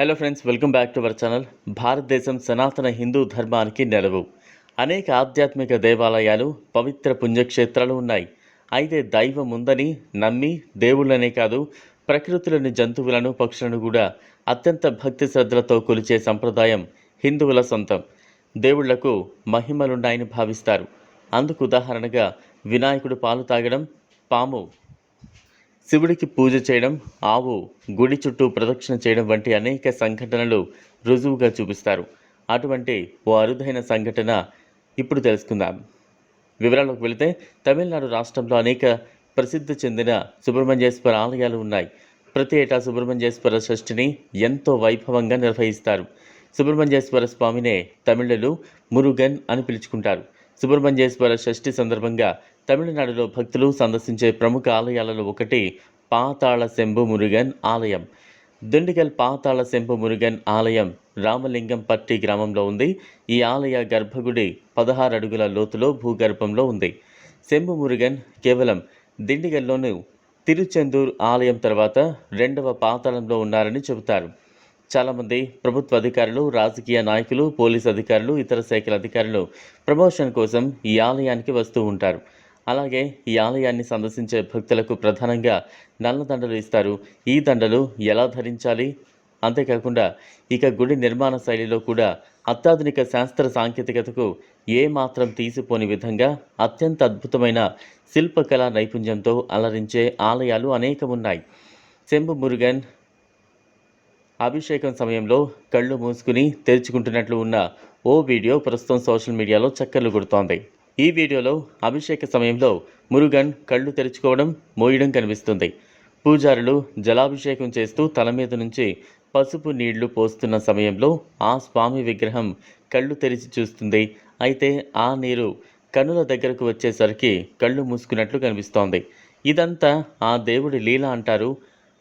Hello friends, welcome back to our channel. భారతదేశం సనాతన హిందూ ధర్మానికి నెలవు. అనేక ఆధ్యాత్మిక దేవాలయాలు, పవిత్ర పుణ్యక్షేత్రాలు ఉన్నాయి. అయితే దైవం ఉందని నమ్మి దేవుళ్ళనే కాదు, ప్రకృతిలోని జంతువులను, పక్షులను కూడా అత్యంత భక్తి శ్రద్ధలతో కొలిచే సంప్రదాయం హిందువుల సొంతం. దేవుళ్లకు మహిమలున్నాయని భావిస్తారు. అందుకు ఉదాహరణగా వినాయకుడు పాలు తాగడం, పాము శివుడికి పూజ చేయడం, ఆవు గుడి చుట్టూ ప్రదక్షిణ చేయడం వంటి అనేక సంఘటనలు రుజువుగా చూపిస్తారు. అటువంటి ఓ అరుదైన సంఘటన ఇప్పుడు తెలుసుకుందాం. వివరాల్లోకి వెళితే, తమిళనాడు రాష్ట్రంలో అనేక ప్రసిద్ధి చెందిన సుబ్రహ్మణ్యేశ్వర ఆలయాలు ఉన్నాయి. ప్రతి ఏటా సుబ్రహ్మణ్యేశ్వర షష్ఠిని ఎంతో వైభవంగా నిర్వహిస్తారు. సుబ్రహ్మణ్యేశ్వర స్వామినే తమిళులు మురుగన్ అని పిలుచుకుంటారు. సుబ్రహ్మణ్యేశ్వర షష్ఠి సందర్భంగా తమిళనాడులో భక్తులు సందర్శించే ప్రముఖ ఆలయాలలో ఒకటి పాతాళ శంభు మురుగన్ ఆలయం. దిండిగల్ పాతాళ శంభు మురుగన్ ఆలయం రామలింగంపట్టి గ్రామంలో ఉంది. ఈ ఆలయ గర్భగుడి 16 అడుగుల లోతులో భూగర్భంలో ఉంది. శంభు మురుగన్ కేవలం దిండిగల్లోని తిరుచెందూర్ ఆలయం తర్వాత 2వ పాతాళంలో ఉన్నారని చెబుతారు. చాలామంది ప్రభుత్వ అధికారులు, రాజకీయ నాయకులు, పోలీసు అధికారులు, ఇతర శాఖల అధికారులు ప్రమోషన్ కోసం ఈ ఆలయానికి వస్తూ ఉంటారు. అలాగే ఈ ఆలయాన్ని సందర్శించే భక్తులకు ప్రధానంగా నల్ల దండలు ఇస్తారు. ఈ దండలు ఎలా ధరించాలి, అంతేకాకుండా ఇక గుడి నిర్మాణ శైలిలో కూడా అత్యాధునిక శాస్త్ర సాంకేతికతకు ఏమాత్రం తీసిపోని విధంగా అత్యంత అద్భుతమైన శిల్పకళా నైపుణ్యంతో అలరించే ఆలయాలు అనేకమున్నాయి. శంభు మురుగన్ అభిషేకం సమయంలో కళ్ళు మూసుకుని తెరుచుకుంటున్నట్లు ఉన్న ఓ వీడియో ప్రస్తుతం సోషల్ మీడియాలో చక్కర్లు కొడుతోంది. ఈ వీడియోలో అభిషేక సమయంలో మురుగన్ కళ్ళు తెరుచుకోవడం, మోయడం కనిపిస్తుంది. పూజారులు జలాభిషేకం చేస్తూ తల మీద నుంచి పసుపు నీళ్లు పోస్తున్న సమయంలో ఆ స్వామి విగ్రహం కళ్ళు తెరిచి చూస్తుంది. అయితే ఆ నీరు కన్నుల దగ్గరకు వచ్చేసరికి కళ్ళు మూసుకున్నట్లు కనిపిస్తోంది. ఇదంతా ఆ దేవుడి లీల అంటారు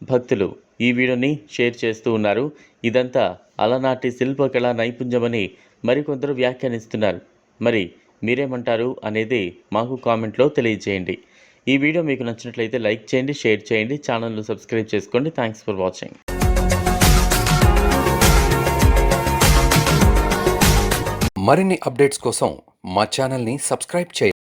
భక్తులు. ఈ వీడియోని షేర్ చేస్తూ ఉన్నారు. ఇదంతా అలనాటి శిల్పకళా నైపుణ్యమని మరికొందరు వ్యాఖ్యానిస్తున్నారు. మరి మీరేమంటారు అనేది మాకు కామెంట్లో తెలియజేయండి. ఈ వీడియో మీకు నచ్చినట్లయితే లైక్ చేయండి, షేర్ చేయండి, ఛానల్ను సబ్స్క్రైబ్ చేసుకోండి. Thanks for watching. మరిన్ని అప్డేట్స్ కోసం మా ఛానల్ని సబ్స్క్రైబ్ చేయండి.